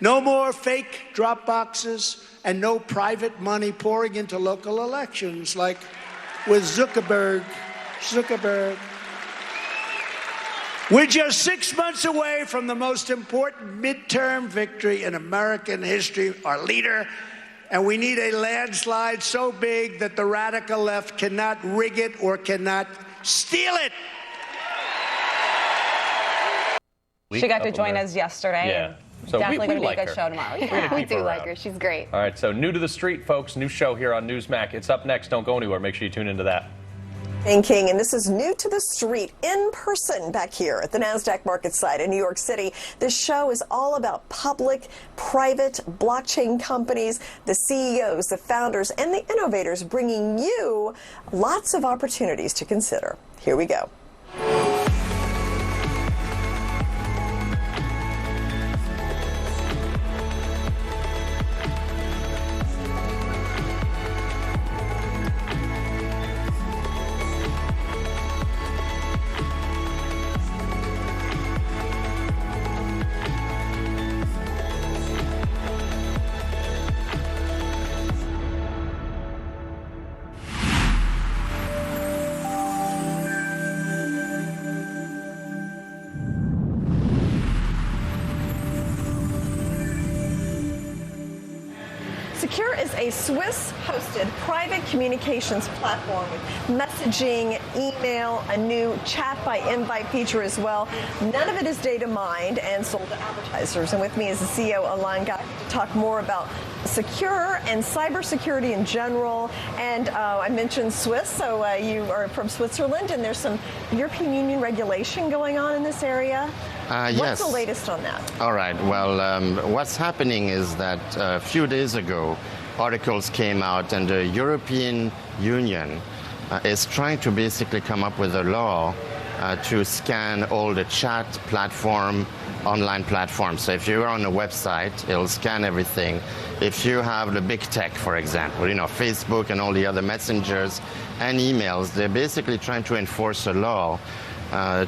No more fake drop boxes and no private money pouring into local elections like with Zuckerberg. We're just 6 months away from the most important midterm victory in American history, our leader, and we need a landslide so big that the radical left cannot rig it or cannot steal it. She got to join us yesterday. Yeah. So definitely going to be like a good her. show tomorrow. Yeah, we do like her. She's great. All right, so New to the Street, folks. New show here on Newsmax. It's up next. Don't go anywhere. Make sure you tune into that. Thinking, and this is New to the Street in person back here at the NASDAQ market site in New York City. This show is all about public, private blockchain companies, the CEOs, the founders, and the innovators, bringing you lots of opportunities to consider. Here we go. SEKUR is a Swiss-hosted private communications platform with messaging, email, a new chat by invite feature as well. None of it is data mined and sold to advertisers. And with me is the CEO, Alain Guy, to talk more about SEKUR and cybersecurity in general. And I mentioned Swiss, so you are from Switzerland, and there's some European Union regulation going on in this area. Yes. What's the latest on that? All right. Well, what's happening is that a few days ago, articles came out, and the European Union is trying to basically come up with a law to scan all the chat platform, online platforms. So if you're on a website, it'll scan everything. If you have the big tech, for example, you know, Facebook and all the other messengers and emails, they're basically trying to enforce a law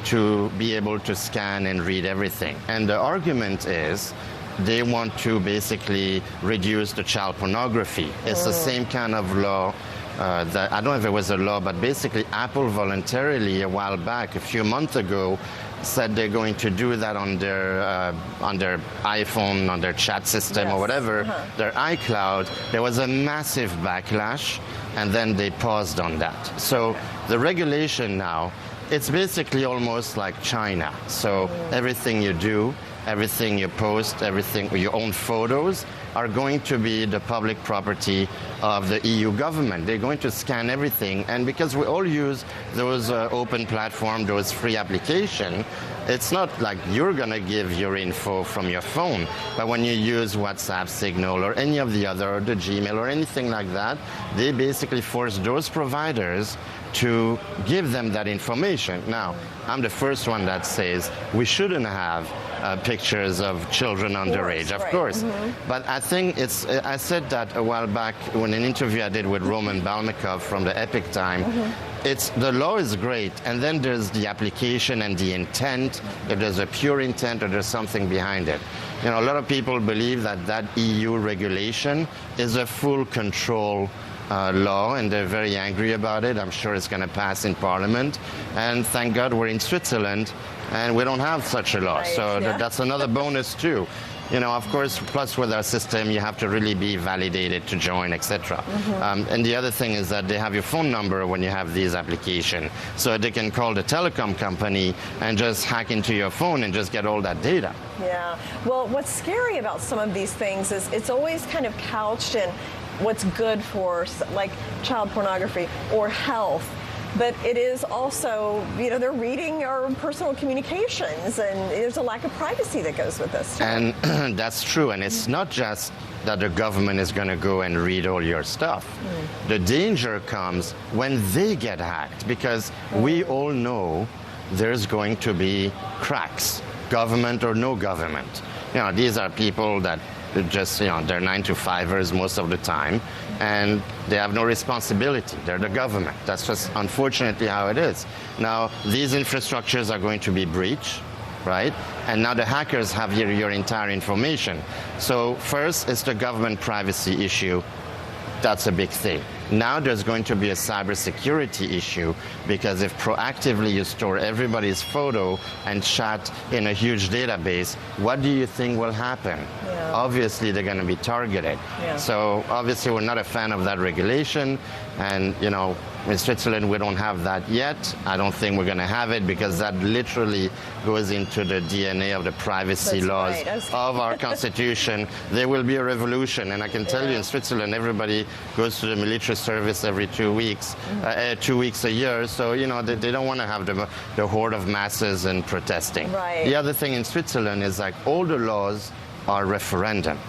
to be able to scan and read everything. And the argument is they want to basically reduce the child pornography. It's the same kind of law that, I don't know if it was a law, but basically Apple voluntarily a while back, a few months ago, said they're going to do that on their iPhone, on their chat system or whatever, their iCloud. There was a massive backlash, and then they paused on that. So the regulation now, it's basically almost like China. So everything you do, everything you post, everything, your own photos are going to be the public property of the EU government. They're going to scan everything. And because we all use those open platform, those free application, it's not like you're going to give your info from your phone. But when you use WhatsApp, Signal, or any of the other, or the Gmail, or anything like that, they basically force those providers to give them that information. Now, I'm the first one that says we shouldn't have pictures of children underage, of course. But I think it's, I said that a while back in an interview I did with Roman Balmakov from the Epic Time. It's, the law is great, and then there's the application and the intent, if there's a pure intent or there's something behind it. You know, a lot of people believe that that EU regulation is a full control law, and they're very angry about it. I'm sure it's going to pass in Parliament. And thank God we're in Switzerland, and we don't have such a law. Right, so that's another bonus, too. You know, of course, plus with our system, you have to really be validated to join, etc. And the other thing is that they have your phone number when you have these applications. So they can call the telecom company and just hack into your phone and just get all that data. Yeah. Well, what's scary about some of these things is it's always kind of couched in what's good for, like, child pornography or health. But it is also, you know, they're reading our personal communications, and there's a lack of privacy that goes with this. And that's true. And it's not just that the government is going to go and read all your stuff. The danger comes when they get hacked, because we all know there's going to be cracks, government or no government. You know, these are people that just, you know, they're 9-to-5ers most of the time, and they have no responsibility. They're the government. That's just unfortunately how it is. Now, these infrastructures are going to be breached. right? And now the hackers have your entire information. So first, it's the government privacy issue. That's a big thing. Now there's going to be a cybersecurity issue, because if proactively you store everybody's photo and chat in a huge database, what do you think will happen? Yeah. Obviously, they're going to be targeted. Yeah. So obviously, we're not a fan of that regulation. And, you know, in Switzerland, we don't have that yet. I don't think we're going to have it, because that literally goes into the DNA of the privacy laws of our constitution. There will be a revolution. And I can tell you, in Switzerland, everybody goes to the military service every 2 weeks, 2 weeks a year. So, you know, they don't want to have the horde of masses and protesting. Right. The other thing in Switzerland is, like, all the laws are referendum.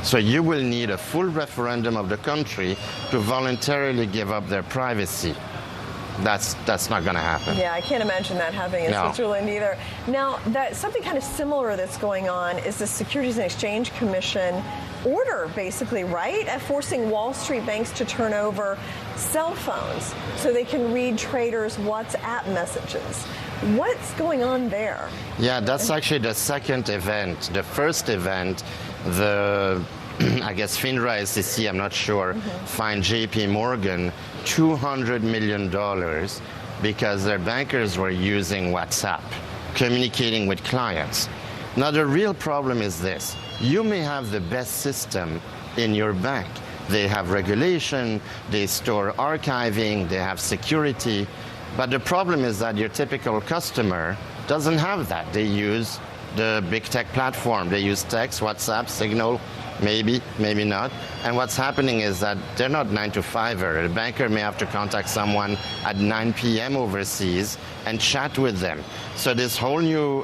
So you will need a full referendum of the country to voluntarily give up their privacy. That's not going to happen. Yeah, I can't imagine that happening in Switzerland either. Now, something kind of similar that's going on is the Securities and Exchange Commission order, basically, right? Forcing Wall Street banks to turn over cell phones so they can read traders' WhatsApp messages. What's going on there? Yeah, that's actually the second event. The first event, I guess FINRA, SEC, I'm not sure, fined JP Morgan $200 million because their bankers were using WhatsApp, communicating with clients. Now, the real problem is this. You may have the best system in your bank. They have regulation, they store archiving, they have security. But the problem is that your typical customer doesn't have that. They use the big tech platform. They use text, WhatsApp, Signal, maybe, maybe not. And what's happening is that they're not 9-to-5er. A banker may have to contact someone at 9 p.m. overseas and chat with them. So this whole new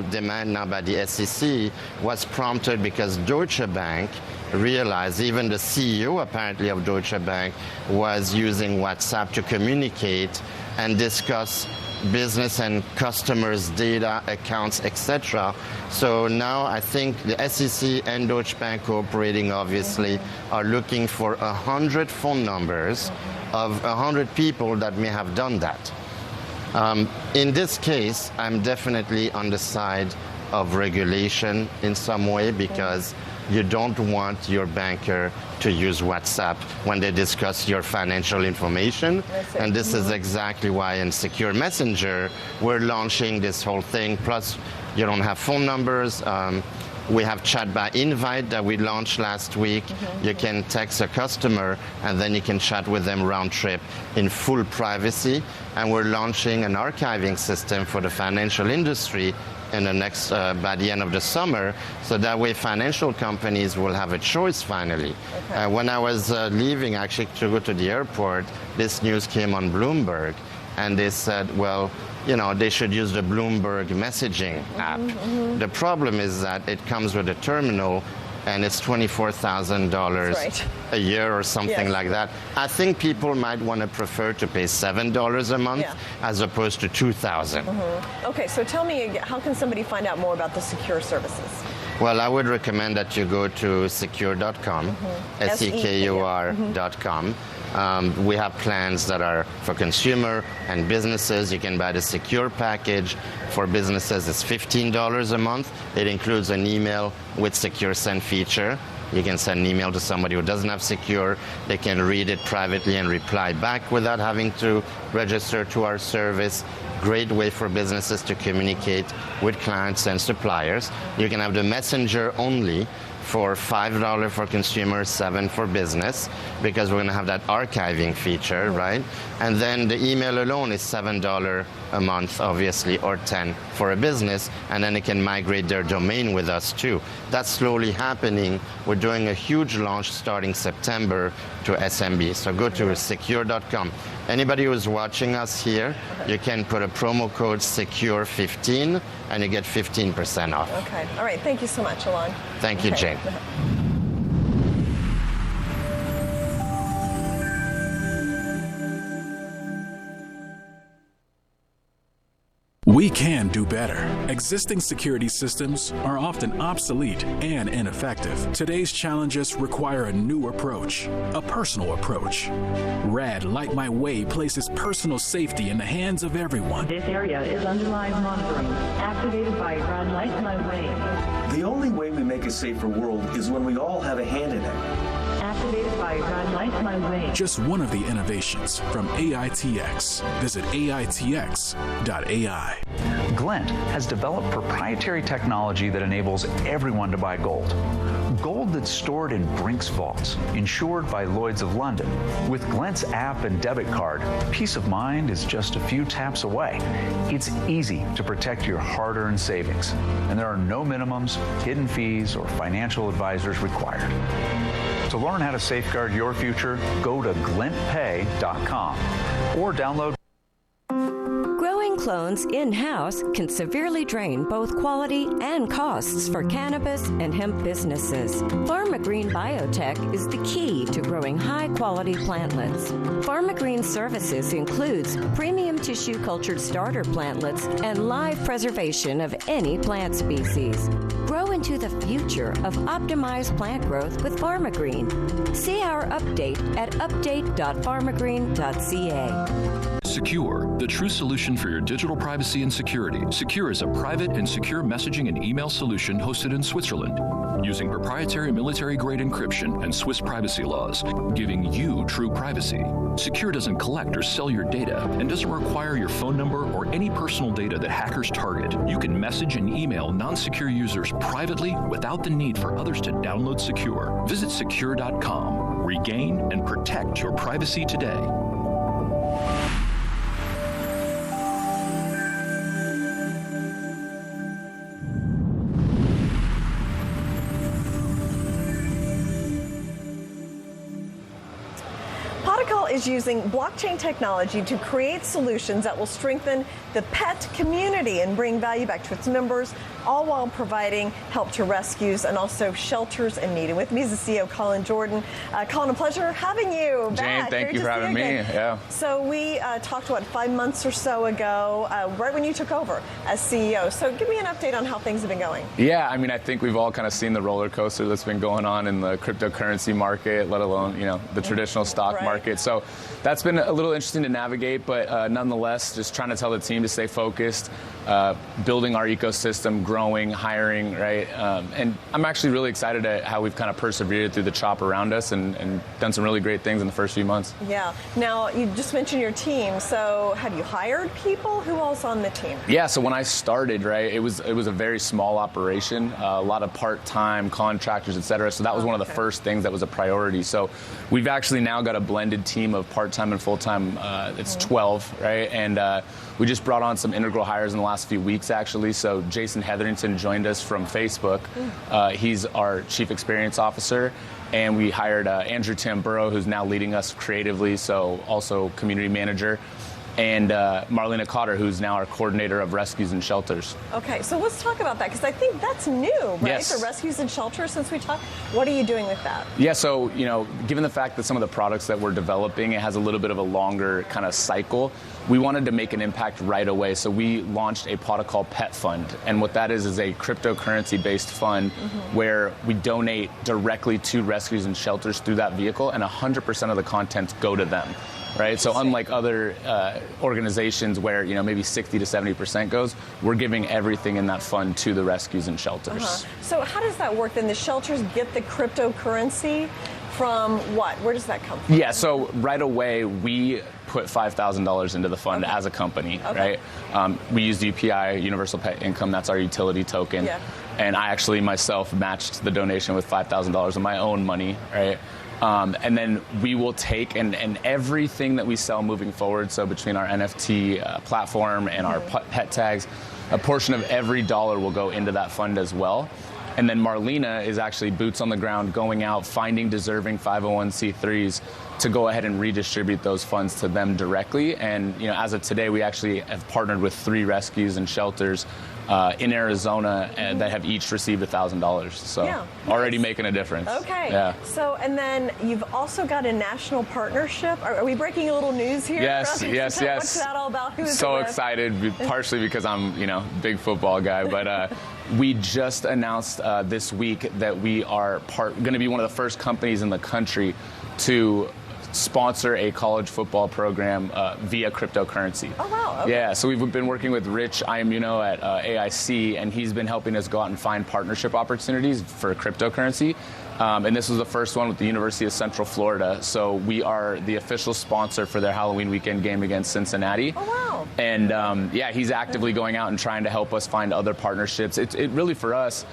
demand now by the SEC was prompted because Deutsche Bank realized, even the CEO apparently of Deutsche Bank was using WhatsApp to communicate and discuss business and customers' data, accounts, etc. So now I think the SEC and Deutsche Bank cooperating, obviously, are looking for 100 phone numbers of 100 people that may have done that. In this case, I'm definitely on the side of regulation in some way, because you don't want your banker to use WhatsApp when they discuss your financial information. And this is exactly why in Secure Messenger, we're launching this whole thing. Plus, you don't have phone numbers. We have chat by invite that we launched last week. You can text a customer and then you can chat with them round trip in full privacy. And we're launching an archiving system for the financial industry in the next, by the end of the summer, so that way financial companies will have a choice finally. When I was leaving actually to go to the airport, this news came on Bloomberg, and they said, well, you know, they should use the Bloomberg messaging app. The problem is that it comes with a terminal, and it's $24,000 a year or something like that. I think people might want to prefer to pay $7 a month as opposed to $2,000. Okay, so tell me, how can somebody find out more about the secure services? Well, I would recommend that you go to secure.com, SEKUR.com. We have plans that are for consumer and businesses. You can buy the Secure package. For businesses, it's $15 a month. It includes an email with Secure Send feature. You can send an email to somebody who doesn't have Secure. They can read it privately and reply back without having to register to our service. Great way for businesses to communicate with clients and suppliers. You can have the messenger only for $5 for consumers, $7 for business, because we're going to have that archiving feature, right? And then the email alone is $7 a month, obviously, or $10 for a business, and then they can migrate their domain with us too. That's slowly happening. We're doing a huge launch starting September to SMB. So go to secure.com. Anybody who's watching us here, you can put a promo code SECURE15 and you get 15% off. Okay. All right. Thank you so much, Alon. Thank you, Jane. We can do better. Existing security systems are often obsolete and ineffective. Today's challenges require a new approach, a personal approach. RAD Light My Way places personal safety in the hands of everyone. This area is under live monitoring, activated by RAD Light My Way. The only way we make a safer world is when we all have a hand in it. Activated by RAD Light My Way. Just one of the innovations from AITX. Visit AITX.ai. Glint has developed proprietary technology that enables everyone to buy gold. Gold that's stored in Brink's vaults, insured by Lloyd's of London. With Glint's app and debit card, peace of mind is just a few taps away. It's easy to protect your hard-earned savings, and there are no minimums, hidden fees, or financial advisors required. To learn how to safeguard your future, go to GlintPay.com or download. Growing clones in-house can severely drain both quality and costs for cannabis and hemp businesses. PharmaGreen Biotech is the key to growing high-quality plantlets. PharmaGreen services includes premium tissue cultured starter plantlets and live preservation of any plant species. Grow into the future of optimized plant growth with PharmaGreen. See our update at update.pharmagreen.ca. SEKUR, the true solution for your digital privacy and security. SEKUR is a private and secure messaging and email solution hosted in Switzerland, using proprietary military-grade encryption and Swiss privacy laws, giving you true privacy. SEKUR doesn't collect or sell your data and doesn't require your phone number or any personal data that hackers target. You can message and email non-secure users privately without the need for others to download SEKUR. Visit SEKUR.com. Regain and protect your privacy today. Pawtocol is using blockchain technology to create solutions that will strengthen the pet community and bring value back to its members, all while providing help to rescues and also shelters in need. And with me is the CEO, Colin Jordan. Colin, a pleasure having you back. Jane, thank you for having me. Yeah. So we talked, 5 months or so ago, right when you took over as CEO. So give me an update on how things have been going. Yeah, I mean, I think we've all kind of seen the roller coaster that's been going on in the cryptocurrency market, let alone, the traditional stock market. So that's been a little interesting to navigate, but nonetheless, just trying to tell the team to stay focused, building our ecosystem, growing, hiring, right? And I'm actually really excited at how we've kind of persevered through the chop around us and done some really great things in the first few months. Yeah. Now, you just mentioned your team. So have you hired people? Who else on the team? Yeah, so when I started, right, it was a very small operation, a lot of part-time contractors, et cetera. So that was one of the first things that was a priority. So we've actually now got a blended team of part-time and full-time. It's 12, right? And we just brought on some integral hires in the last few weeks, actually. So Jason Hetherington joined us from Facebook. He's our Chief Experience Officer. And we hired Andrew Tamburo, who's now leading us creatively, so also community manager. And Marlena Cotter, who's now our coordinator of rescues and shelters. Okay, so let's talk about that, because I think that's new, right? Yes. The rescues and shelters, since we talked. What are you doing with that? Yeah, so, given the fact that some of the products that we're developing, it has a little bit of a longer kind of cycle, we wanted to make an impact right away. So we launched a Pawtocol Pet Fund. And what that is a cryptocurrency-based fund where we donate directly to rescues and shelters through that vehicle, and 100% of the contents go to them. Right, so unlike other organizations where maybe 60 to 70% goes, we're giving everything in that fund to the rescues and shelters. So how does that work then? The shelters get the cryptocurrency from what? Where does that come from? Yeah, so right away we put $5,000 into the fund as a company, right? We used UPI, Universal Pet Income, that's our utility token. Yeah. And I actually myself matched the donation with $5,000 of my own money, right? And then we will take and everything that we sell moving forward, so between our NFT platform and our pet tags, a portion of every dollar will go into that fund as well. And then Marlena is actually boots on the ground, going out, finding deserving 501c3s to go ahead and redistribute those funds to them directly. And as of today, we actually have partnered with 3 rescues and shelters in Arizona and that have each received $1,000. So already making a difference. Okay. Yeah. So, and then you've also got a national partnership. Are we breaking a little news here? Yes, yes. What's that all about? Who is so it with? excited, partially because I'm, big football guy, but we just announced this week that we are going to be one of the first companies in the country to sponsor a college football program via cryptocurrency. Oh, wow. Okay. Yeah, so we've been working with Rich Iamuno at AIC, and he's been helping us go out and find partnership opportunities for cryptocurrency. And this was the first one with the University of Central Florida. So we are the official sponsor for their Halloween weekend game against Cincinnati. Oh, wow. And he's actively going out and trying to help us find other partnerships. It really, for us,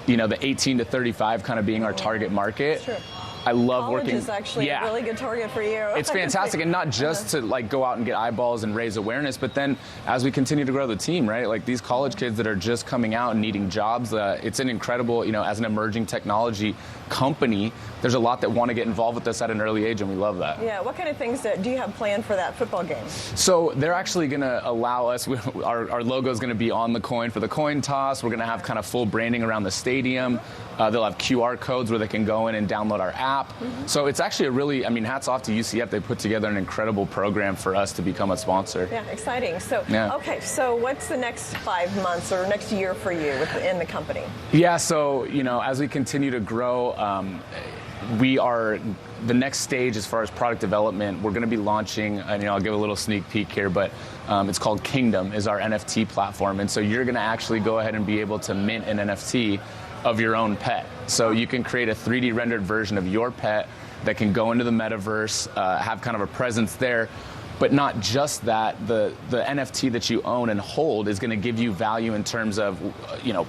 the 18 to 35 kind of being our target market. Sure. I love College working. is actually a really good target for you. It's fantastic, and not just to go out and get eyeballs and raise awareness, but then as we continue to grow the team, right? Like these college kids that are just coming out and needing jobs, it's an incredible, as an emerging technology company, there's a lot that want to get involved with us at an early age, and we love that. Yeah. What kind of things do you have planned for that football game? So they're actually going to allow us. Our logo is going to be on the coin for the coin toss. We're going to have kind of full branding around the stadium. They'll have QR codes where they can go in and download our app. So it's actually a really, hats off to UCF. They put together an incredible program for us to become a sponsor. Yeah, exciting. So, okay, so what's the next 5 months or next year for you in the company? Yeah, so, as we continue to grow, we are the next stage as far as product development. We're going to be launching, and I'll give a little sneak peek here, but it's called Kingdom, is our NFT platform. And so you're going to actually go ahead and be able to mint an NFT of your own pet. So you can create a 3D rendered version of your pet that can go into the metaverse, have kind of a presence there. But not just that, the NFT that you own and hold is going to give you value in terms of,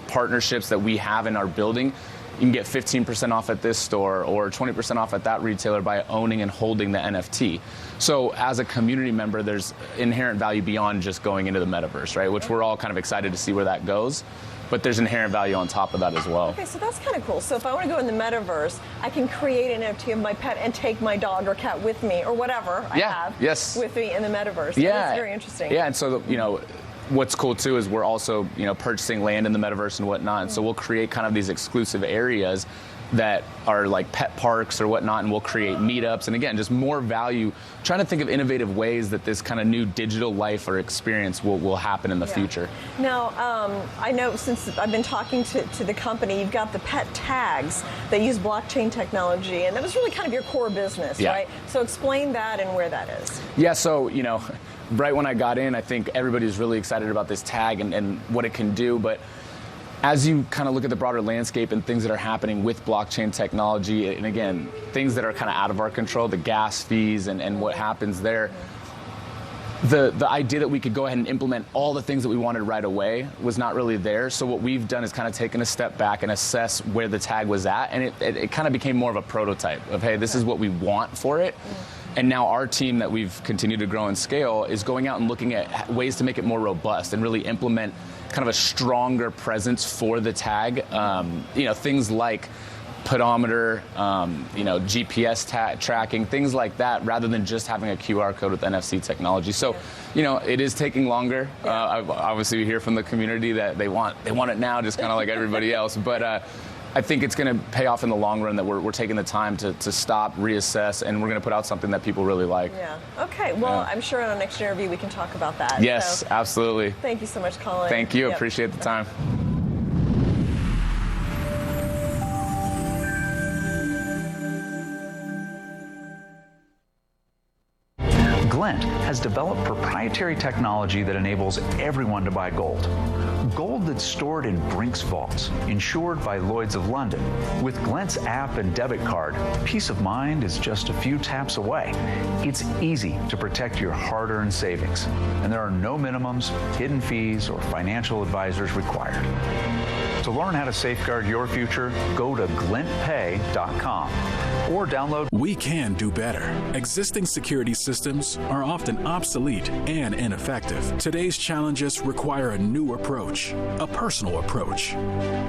partnerships that we have in our building. You can get 15% off at this store or 20% off at that retailer by owning and holding the NFT. So as a community member, there's inherent value beyond just going into the metaverse, right? Which we're all kind of excited to see where that goes. But there's inherent value on top of that as well. Okay, so that's kind of cool. So if I want to go in the metaverse, I can create an NFT of my pet and take my dog or cat with me or whatever I have with me in the metaverse. Yeah. That's very interesting. Yeah, and so, what's cool too is we're also, purchasing land in the metaverse and whatnot. And so we'll create kind of these exclusive areas that are like pet parks or whatnot, and we'll create meetups. And again, just more value, trying to think of innovative ways that this kind of new digital life or experience will happen in the future. Now, I know since I've been talking to the company, you've got the pet tags that use blockchain technology, and that was really kind of your core business, right? So explain that and where that is. Yeah, so, right when I got in, I think everybody's really excited about this tag and what it can do, but as you kind of look at the broader landscape and things that are happening with blockchain technology, and again, things that are kind of out of our control, the gas fees and what happens there, the idea that we could go ahead and implement all the things that we wanted right away was not really there. So what we've done is kind of taken a step back and assess where the tag was at, and it kind of became more of a prototype of, hey, this is what we want for it. And now our team that we've continued to grow and scale is going out and looking at ways to make it more robust and really implement kind of a stronger presence for the tag. Things like pedometer, GPS tracking, things like that, rather than just having a QR code with NFC technology. So, it is taking longer. Obviously, we hear from the community that they want it now, just kind of like everybody else. But I think it's going to pay off in the long run that we're taking the time to stop, reassess, and we're going to put out something that people really like. Yeah. Okay. Well, I'm sure in our next interview we can talk about that. Yes, so, absolutely. Thank you so much, Colin. Thank you. Appreciate the time. Glint has developed proprietary technology that enables everyone to buy gold. Gold that's stored in Brink's vaults, insured by Lloyd's of London. With Glint's app and debit card, peace of mind is just a few taps away. It's easy to protect your hard-earned savings, and there are no minimums, hidden fees, or financial advisors required. To learn how to safeguard your future, go to GlintPay.com or download. We can do better. Existing security systems are often obsolete and ineffective. Today's challenges require a new approach, a personal approach.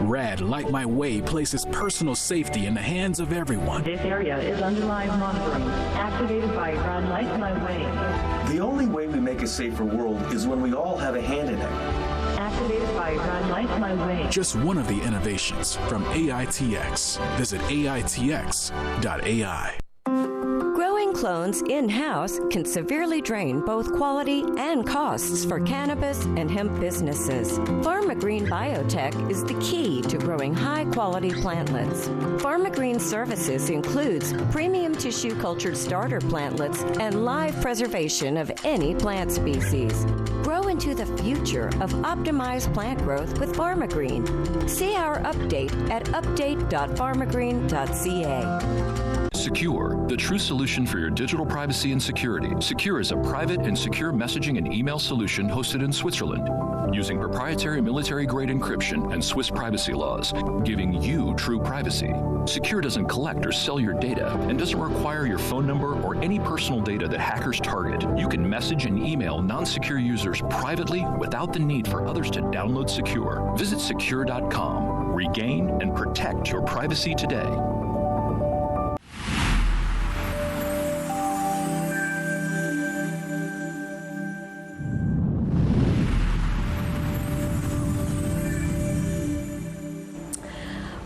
Rad Light My Way places personal safety in the hands of everyone. This area is under live monitoring, activated by Rad Light My Way. The only way we make a safer world is when we all have a hand in it. Activated Activated by Run Light My Way. Just one of the innovations from AITX. Visit AITX.ai. Growing clones in-house can severely drain both quality and costs for cannabis and hemp businesses. PharmaGreen Biotech is the key to growing high-quality plantlets. PharmaGreen services includes premium tissue cultured starter plantlets and live preservation of any plant species. Grow into the future of optimized plant growth with PharmaGreen. See our update at update.pharmagreen.ca. SEKUR, the true solution for your digital privacy and security. SEKUR is a private and secure messaging and email solution hosted in Switzerland, using proprietary military-grade encryption and Swiss privacy laws, giving you true privacy. SEKUR doesn't collect or sell your data and doesn't require your phone number or any personal data that hackers target. You can message and email non-secure users privately without the need for others to download SEKUR. Visit SEKUR.com. Regain and protect your privacy today.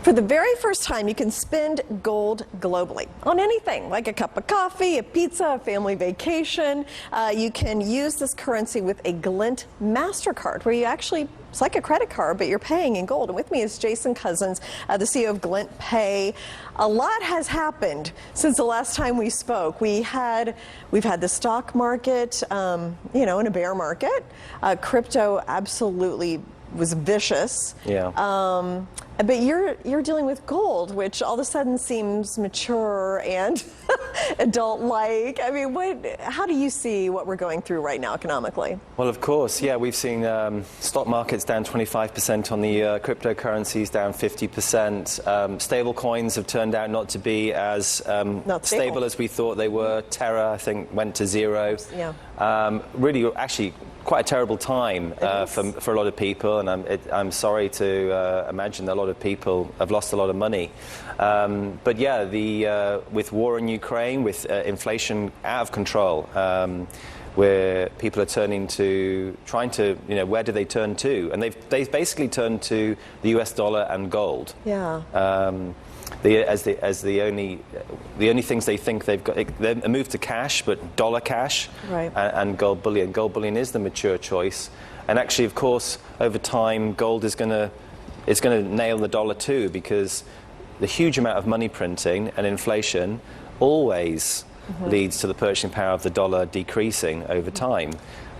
For the very first time, you can spend gold globally on anything, like a cup of coffee, a pizza, a family vacation. You can use this currency with a Glint MasterCard, where you actually, it's like a credit card, but you're paying in gold. And with me is Jason Cousins, the CEO of GlintPay. A lot has happened since the last time we spoke. We've had the stock market, in a bear market. Crypto absolutely was vicious. Yeah. But you're dealing with gold, which all of a sudden seems mature and adult-like. I mean, how do you see what we're going through right now economically? Well, of course, yeah. We've seen stock markets down 25% on the cryptocurrencies, down 50%. Stable coins have turned out not to be as stable as we thought they were. Terra, I think, went to zero. Yeah. Really, actually, quite a terrible time for a lot of people, and I'm sorry to imagine that a lot of people have lost a lot of money. But yeah, with war in Ukraine, with inflation out of control, where people are trying to, where do they turn to? And they've basically turned to the US dollar and gold. Yeah. As the only things they think they've got. They moved to cash, but dollar cash, right, and gold bullion. Gold bullion is the mature choice, and actually, of course, over time, gold is going to nail the dollar too, because the huge amount of money printing and inflation always leads to the purchasing power of the dollar decreasing over time.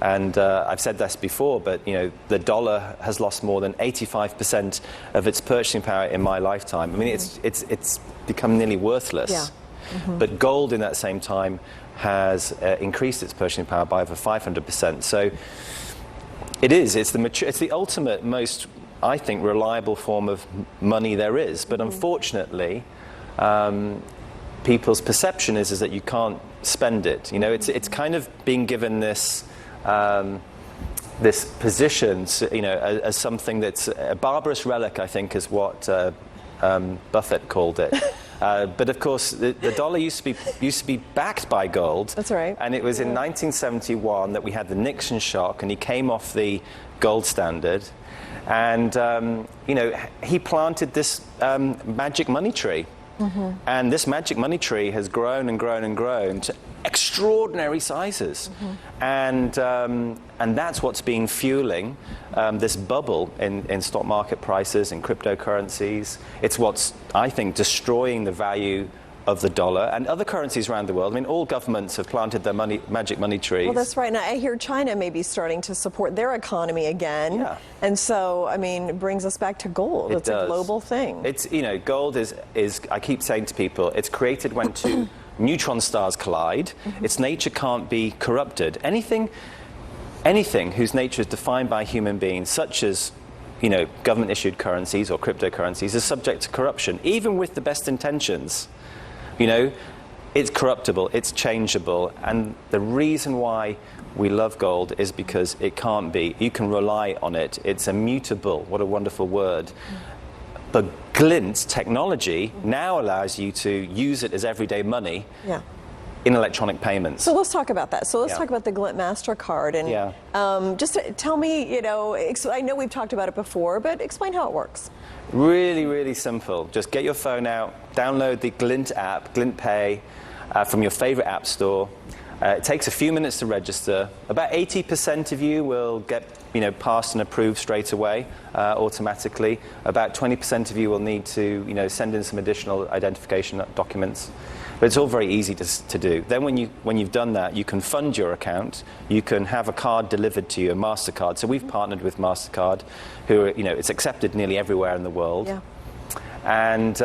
And I've said this before, but the dollar has lost more than 85% of its purchasing power in my lifetime. I mean, it's become nearly worthless. Yeah. But gold, in that same time, has increased its purchasing power by over 500%. So it's the ultimate, most, I think, reliable form of money there is. But unfortunately, people's perception is that you can't spend it. It's kind of being given this position, as something that's a barbarous relic, I think, is what Buffett called it. But of course, the dollar used to be backed by gold. That's right. And it was in 1971 that we had the Nixon shock, and he came off the gold standard, and he planted this magic money tree. And this magic money tree has grown and grown and grown to extraordinary sizes, and that's what's been fueling this bubble in stock market prices and cryptocurrencies. It's what's, I think, destroying the value of the dollar and other currencies around the world. I mean, all governments have planted their magic money trees. Well, that's right. Now, I hear China may be starting to support their economy again. Yeah. And so, I mean, it brings us back to gold. It's a global thing. It's, gold is, I keep saying to people, it's created when two neutron stars collide. Its nature can't be corrupted. Anything whose nature is defined by human beings, such as government-issued currencies or cryptocurrencies, is subject to corruption, even with the best intentions. It's corruptible, it's changeable, and the reason why we love gold is because it can't be. You can rely on it. It's immutable. What a wonderful word. But Glint's technology now allows you to use it as everyday money. Yeah. in electronic payments. So let's talk about that. So let's talk about the Glint MasterCard. And just tell me, you know, I know we've talked about it before, but explain how it works. Really, really simple. Just get your phone out, download the Glint app, GlintPay, from your favorite app store. It takes a few minutes to register. About 80% of you will get, you know, passed and approved straight away, automatically. About 20% of you will need to, you know, send in some additional identification documents. But it's all very easy to do. Then when you've done that, you can fund your account. You can have a card delivered to you, a MasterCard. So we've partnered with MasterCard, who, you know, it's accepted nearly everywhere in the world. Yeah. And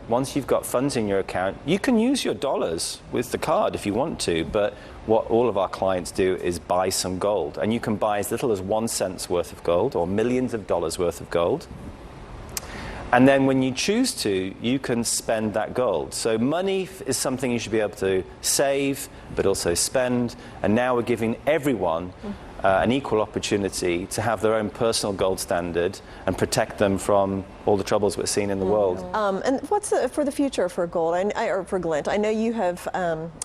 once you've got funds in your account, you can use your dollars with the card if you want to. But what all of our clients do is buy some gold. And you can buy as little as 1 cent's worth of gold or millions of dollars worth of gold. And then when you choose to, you can spend that gold. So money is something you should be able to save, but also spend. And now we're giving everyone an equal opportunity to have their own personal gold standard and protect them from all the troubles we're seeing in the world. And what's for the future for gold, or for Glint? I know you have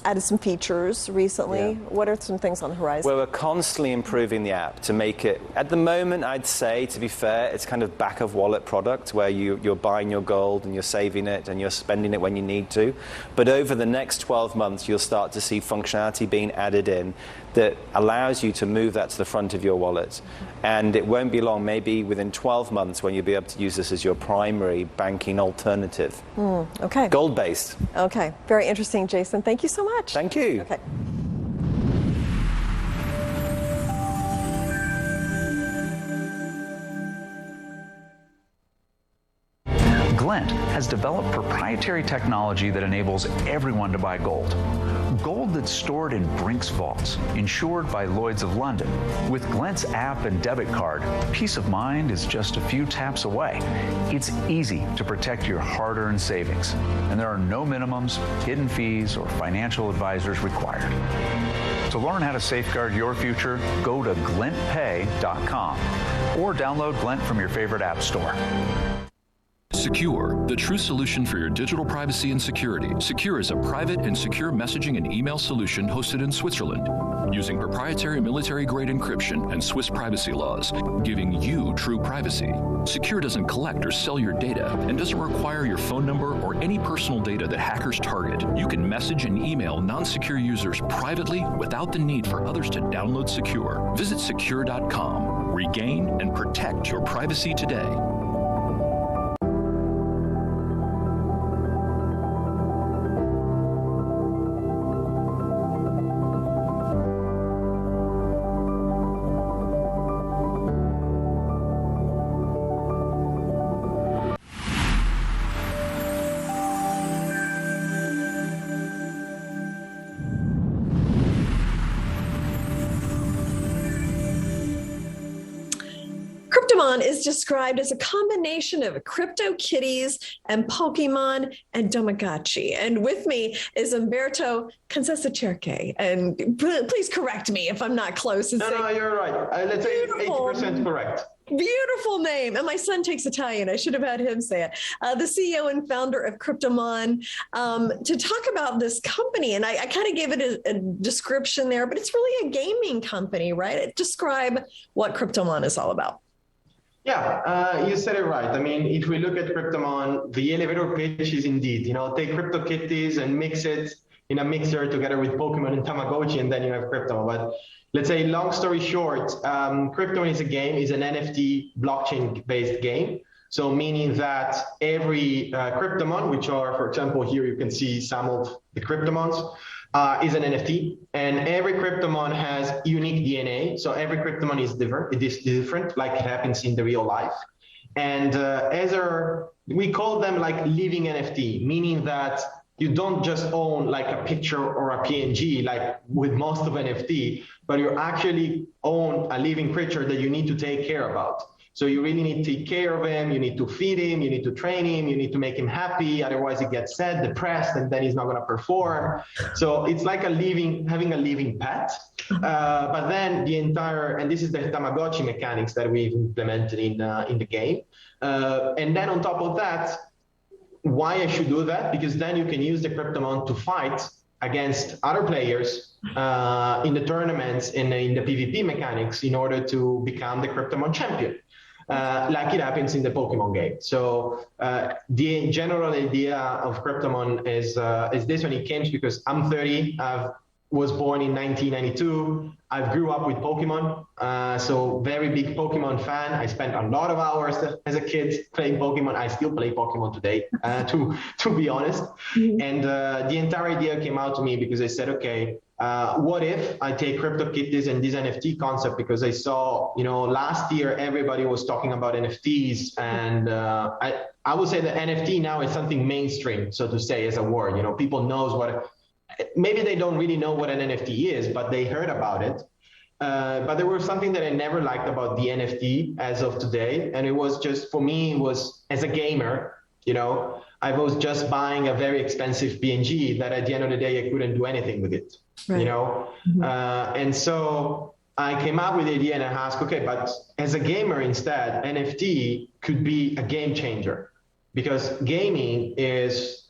added some features recently. Yeah. What are some things on the horizon? Well, we're constantly improving the app to make it, at the moment, I'd say, to be fair, it's kind of back of wallet product where you're buying your gold and you're saving it and you're spending it when you need to. But over the next 12 months, you'll start to see functionality being added in that allows you to move that to the front of your wallet. And it won't be long, maybe within 12 months, when you'll be able to use this as your primary banking alternative. Okay. Gold-based. Okay. Very interesting, Jason. Thank you so much. Thank you. Okay. Glint has developed proprietary technology that enables everyone to buy gold. Gold that's stored in Brink's vaults, insured by Lloyd's of London. With Glint's app and debit card, peace of mind is just a few taps away. It's easy to protect your hard-earned savings, and there are no minimums, hidden fees, or financial advisors required. To learn how to safeguard your future, go to glintpay.com or download Glint from your favorite app store. SEKUR, the true solution for your digital privacy and security. SEKUR is a private and secure messaging and email solution hosted in Switzerland, using proprietary military-grade encryption and Swiss privacy laws, giving you true privacy. SEKUR doesn't collect or sell your data and doesn't require your phone number or any personal data that hackers target. You can message and email non-secure users privately without the need for others to download SEKUR. Visit SEKUR.com. Regain and protect your privacy today. Kryptomon is described as a combination of CryptoKitties and Pokemon and Tamagotchi. And with me is Umberto Concessacerque. And please correct me if I'm not close. No, you're right. Let's say 80% correct. Beautiful name. And my son takes Italian. I should have had him say it. The CEO and founder of Kryptomon, to talk about this company. And I kind of gave it a description there, but it's really a gaming company, right? Describe what Kryptomon is all about. Yeah, you said it right. I mean, if we look at Kryptomon, the elevator pitch is indeed, take CryptoKitties and mix it in a mixer together with Pokemon and Tamagotchi, and then you have Kryptomon. But let's say, long story short, Kryptomon is an NFT blockchain-based game. So meaning that every Kryptomon, which are, for example, here you can see some of the Kryptomons, is an NFT, and every Kryptomon has unique DNA. So every Kryptomon is different. It is different, like it happens in the real life. And we call them like living NFT, meaning that you don't just own like a picture or a PNG, like with most of NFT, but you actually own a living creature that you need to take care about. So you really need to take care of him, you need to feed him, you need to train him, you need to make him happy, otherwise he gets sad, depressed, and then he's not gonna perform. So it's like having a living pet. But then and this is the Tamagotchi mechanics that we've implemented in the game. And then on top of that, why I should do that? Because then you can use the Kryptomon to fight against other players in the tournaments in the PvP mechanics in order to become the Kryptomon champion. Like it happens in the Pokemon game. So the general idea of Kryptomon is this when it came, because I'm 30, I was born in 1992. I grew up with Pokemon, so very big Pokemon fan. I spent a lot of hours as a kid playing Pokemon. I still play Pokemon today, to be honest. And the entire idea came out to me because I said, okay, what if I take CryptoKitties and this NFT concept, because I saw, last year everybody was talking about NFTs, and I would say that NFT now is something mainstream, so to say, as a word. People knows what. Maybe they don't really know what an NFT is, but they heard about it. But there was something that I never liked about the NFT as of today, and it was just, for me, it was as a gamer, I was just buying a very expensive PNG that at the end of the day I couldn't do anything with it. Right. And so I came up with the idea and I asked, okay, but as a gamer instead, NFT could be a game changer. Because gaming is,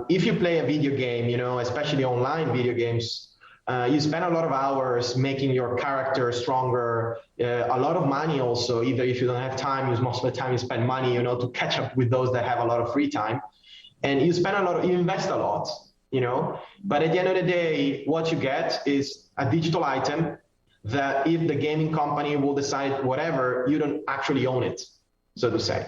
if you play a video game, especially online video games, you spend a lot of hours making your character stronger, a lot of money also. Either if you don't have time, most of the time you spend money, to catch up with those that have a lot of free time. And you spend you invest a lot, But at the end of the day, what you get is a digital item that if the gaming company will decide whatever, you don't actually own it, so to say.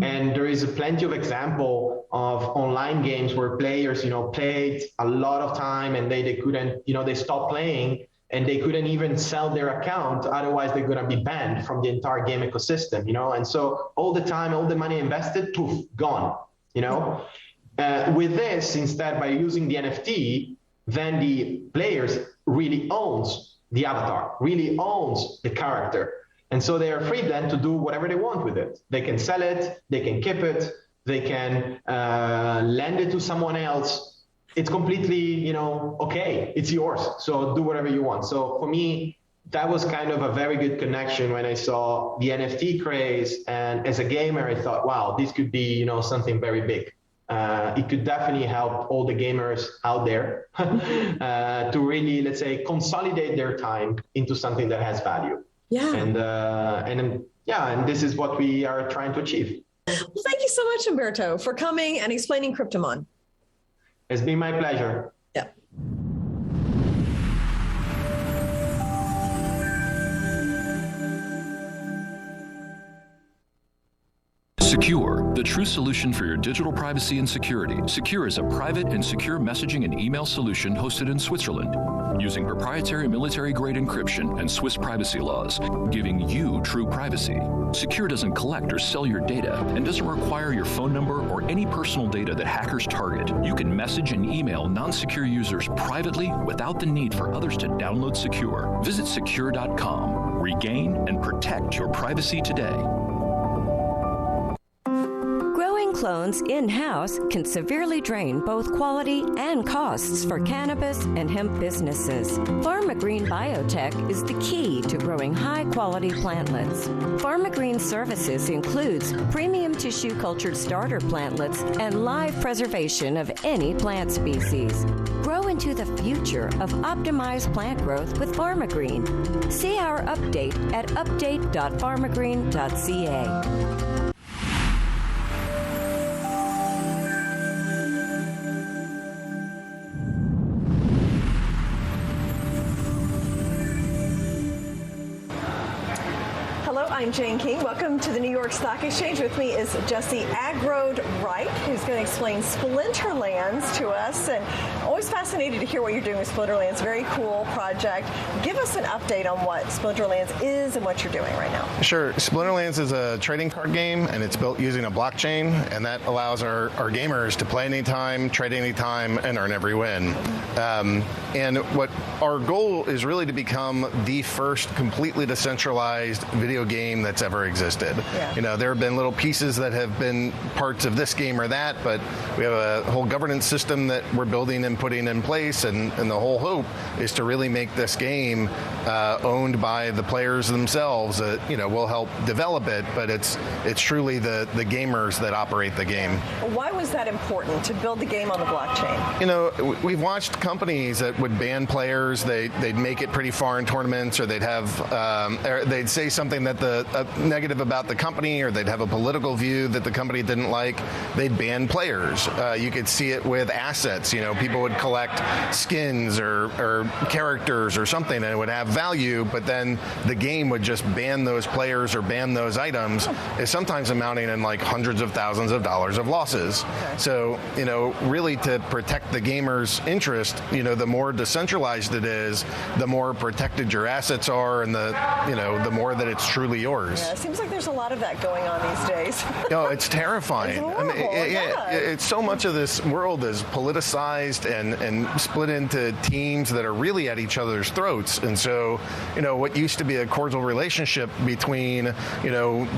And there is plenty of example of online games where players, played a lot of time and they couldn't, they stopped playing and they couldn't even sell their account. Otherwise, they're going to be banned from the entire game ecosystem, And so all the time, all the money invested, poof, gone, With this, instead, by using the NFT, then the players really owns the avatar, really owns the character. And so they are free then to do whatever they want with it. They can sell it, they can keep it, they can lend it to someone else. It's completely, okay, it's yours. So do whatever you want. So for me, that was kind of a very good connection when I saw the NFT craze. And as a gamer, I thought, wow, this could be, something very big. It could definitely help all the gamers out there to really, let's say, consolidate their time into something that has value. Yeah. And this is what we are trying to achieve. Well, thank you so much, Umberto, for coming and explaining Kryptomon. It's been my pleasure. Yeah. SEKUR, the true solution for your digital privacy and security. SEKUR is a private and secure messaging and email solution hosted in Switzerland, using proprietary military-grade encryption and Swiss privacy laws, giving you true privacy. SEKUR doesn't collect or sell your data and doesn't require your phone number or any personal data that hackers target. You can message and email non-secure users privately without the need for others to download SEKUR. Visit SEKUR.com. Regain and protect your privacy today. Clones in-house can severely drain both quality and costs for cannabis and hemp businesses. PharmaGreen Biotech is the key to growing high-quality plantlets. PharmaGreen services includes premium tissue cultured starter plantlets and live preservation of any plant species. Grow into the future of optimized plant growth with PharmaGreen. See our update at update.pharmagreen.ca. I'm Jane King. Welcome to the New York Stock Exchange. With me is Jesse Agrode-Wright, who's going to explain Spliterlands to us. And always fascinated to hear what you're doing with Spliterlands. Very cool project. Give us an update on what Spliterlands is and what you're doing right now. Sure. Spliterlands is a trading card game, and it's built using a blockchain, and that allows our gamers to play anytime, trade anytime, and earn every win. And what our goal is really to become the first completely decentralized video game that's ever existed. Yeah. There have been little pieces that have been parts of this game or that, but we have a whole governance system that we're building and putting putting in place, and the whole hope is to really make this game owned by the players themselves. We'll help develop it, but it's truly the gamers that operate the game. Why was that important to build the game on the blockchain? We've watched companies that would ban players. They'd make it pretty far in tournaments, or they'd say something that negative about the company, or they'd have a political view that the company didn't like. They'd ban players. You could see it with assets. People would collect skins or characters or something, and it would have value, but then the game would just ban those players or ban those items, sometimes amounting in like hundreds of thousands of dollars of losses. Okay. So, really to protect the gamer's interest, the more decentralized it is, the more protected your assets are, and the more that it's truly yours. Yeah, it seems like there's a lot of that going on these days. It's terrifying. It's so much of this world is politicized and split into teams that are really at each other's throats. And so, what used to be a cordial relationship between,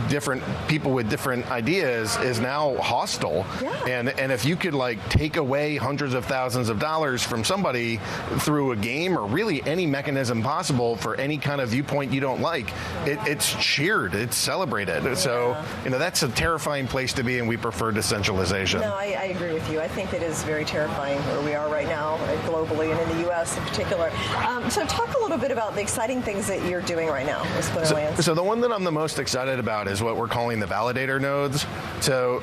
different people with different ideas is now hostile. Yeah. And if you could take away hundreds of thousands of dollars from somebody through a game, or really any mechanism possible for any kind of viewpoint you don't like, it's cheered, it's celebrated. Yeah. So, that's a terrifying place to be, and we prefer decentralization. No, I agree with you. I think it is very terrifying where we are right now, globally and in the U.S. in particular. So talk a little bit about the exciting things that you're doing right now with Spliterlands. So the one that I'm the most excited about is what we're calling the validator nodes. So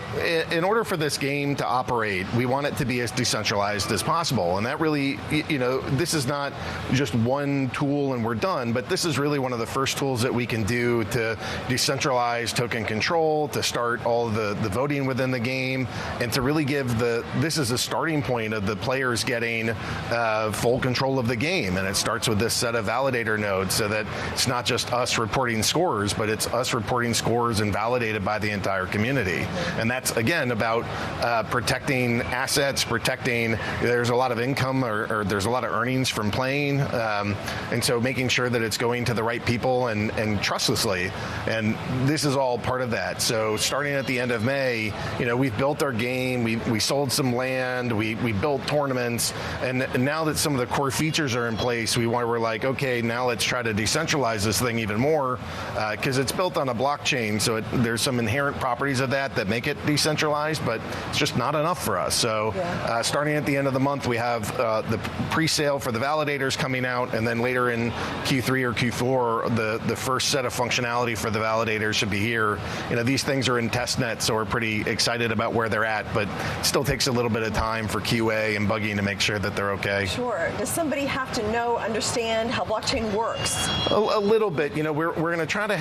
in order for this game to operate, we want it to be as decentralized as possible. And that really, this is not just one tool and we're done, but this is really one of the first tools that we can do to decentralize token control, to start all of the voting within the game, and to really give this is a starting point of the players getting full control of the game. And it starts with this set of validator nodes, so that it's not just us reporting scores, but it's us reporting scores and validated by the entire community. And that's, again, about protecting assets, there's a lot of income or there's a lot of earnings from playing. And so making sure that it's going to the right people and trustlessly. And this is all part of that. So starting at the end of May, we've built our game, we sold some land, we built tournaments, and now that some of the core features are in place, we're like, okay, now let's try to decentralize this thing even more, because it's built on a blockchain, so there's some inherent properties of that make it decentralized, but it's just not enough for us. So starting at the end of the month, we have the pre-sale for the validators coming out, and then later in Q3 or Q4, the first set of functionality for the validators should be here. These things are in testnet, so we're pretty excited about where they're at, but it still takes a little bit of time for QA and bugging to make sure that they're okay. Sure. Does somebody have to understand how blockchain works? A little bit. We're going to try to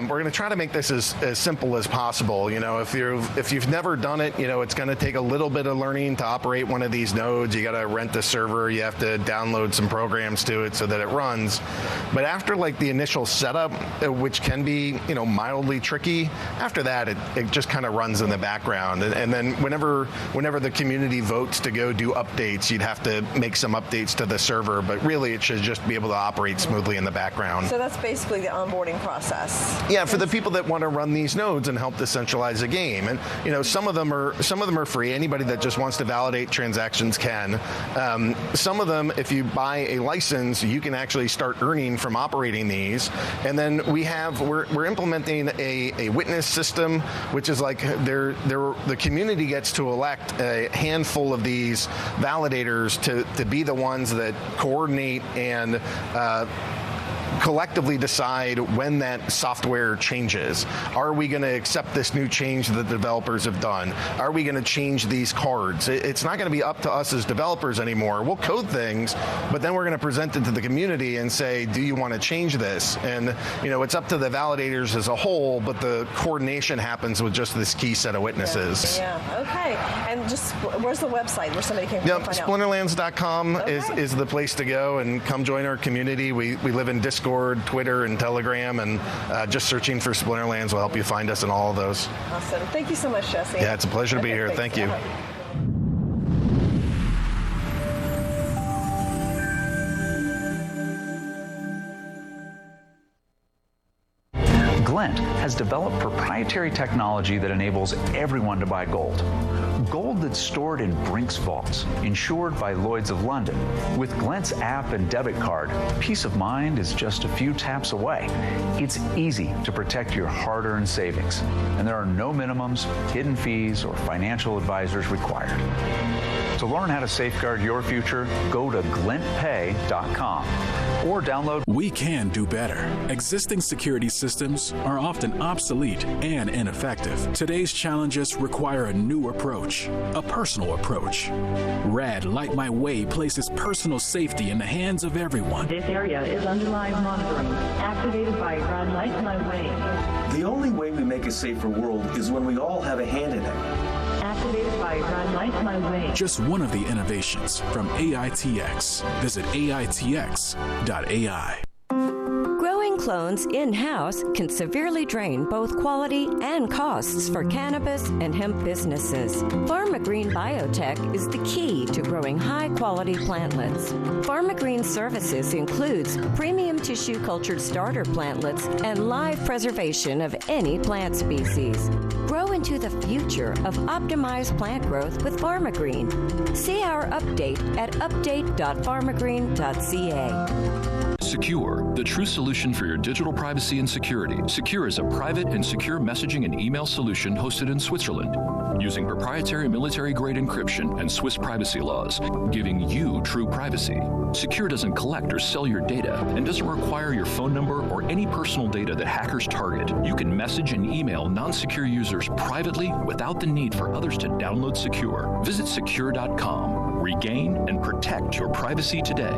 we're going to try to make this as simple as possible. If you've never done it, it's going to take a little bit of learning to operate one of these nodes. You got to rent a server, you have to download some programs to it so that it runs. But after the initial setup, which can be mildly tricky, after that it just kind of runs in the background. And then whenever the community votes to go do updates, you'd have to make some updates to the server, but really it should just be able to operate smoothly in the background. So that's basically the onboarding process. Yeah, for the people that want to run these nodes and help decentralize the game. And some of them are free. Anybody that just wants to validate transactions can. Some of them, if you buy a license, you can actually start earning from operating these. And then we're implementing a witness system, which is the community gets to elect a handful of these validators to be the ones that coordinate and collectively decide when that software changes. Are we going to accept this new change that the developers have done? Are we going to change these cards? It's not going to be up to us as developers anymore. We'll code things, but then we're going to present it to the community and say, do you want to change this? And it's up to the validators as a whole, but the coordination happens with just this key set of witnesses. Yeah. Okay. And just where's the website where somebody can find out? Spliterlands.com is the place to go, and come join our community. We live in Discord, Twitter, and Telegram, and just searching for Spliterlands will help you find us in all of those. Awesome. Thank you so much, Jesse. Yeah, it's a pleasure to be here. Thank you. Glint has developed proprietary technology that enables everyone to buy gold. Gold that's stored in Brink's vaults, insured by Lloyd's of London. With Glint's app and debit card, peace of mind is just a few taps away. It's easy to protect your hard-earned savings, and there are no minimums, hidden fees, or financial advisors required. To learn how to safeguard your future, go to GlintPay.com or download. We can do better. Existing security systems are often obsolete and ineffective. Today's challenges require a new approach, a personal approach. Rad Light My Way places personal safety in the hands of everyone. This area is under live monitoring, activated by Rad Light My Way. The only way we make a safer world is when we all have a hand in it. Activated by Rad Light My Way. Just one of the innovations from AITX. Visit AITX.ai. Growing clones in-house can severely drain both quality and costs for cannabis and hemp businesses. PharmaGreen Biotech is the key to growing high-quality plantlets. PharmaGreen services includes premium tissue cultured starter plantlets and live preservation of any plant species. Grow into the future of optimized plant growth with PharmaGreen. See our update at update.pharmagreen.ca. SEKUR, the true solution for your digital privacy and security. SEKUR is a private and secure messaging and email solution hosted in Switzerland, using proprietary military-grade encryption and Swiss privacy laws, giving you true privacy. SEKUR doesn't collect or sell your data and doesn't require your phone number or any personal data that hackers target. You can message and email non-secure users privately without the need for others to download SEKUR. Visit SEKUR.com. Regain and protect your privacy today.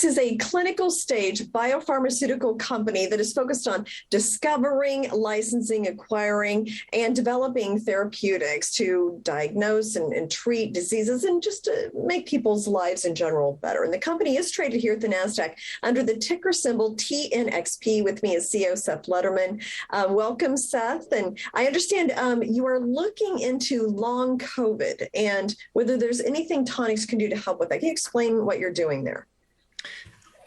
Is a clinical stage biopharmaceutical company that is focused on discovering, licensing, acquiring, and developing therapeutics to diagnose and treat diseases and just to make people's lives in general better. And the company is traded here at the NASDAQ under the ticker symbol TNXP. With me is CEO Seth Letterman. Welcome, Seth. And I understand you are looking into long COVID and whether there's anything Tonix can do to help with that. Can you explain what you're doing there?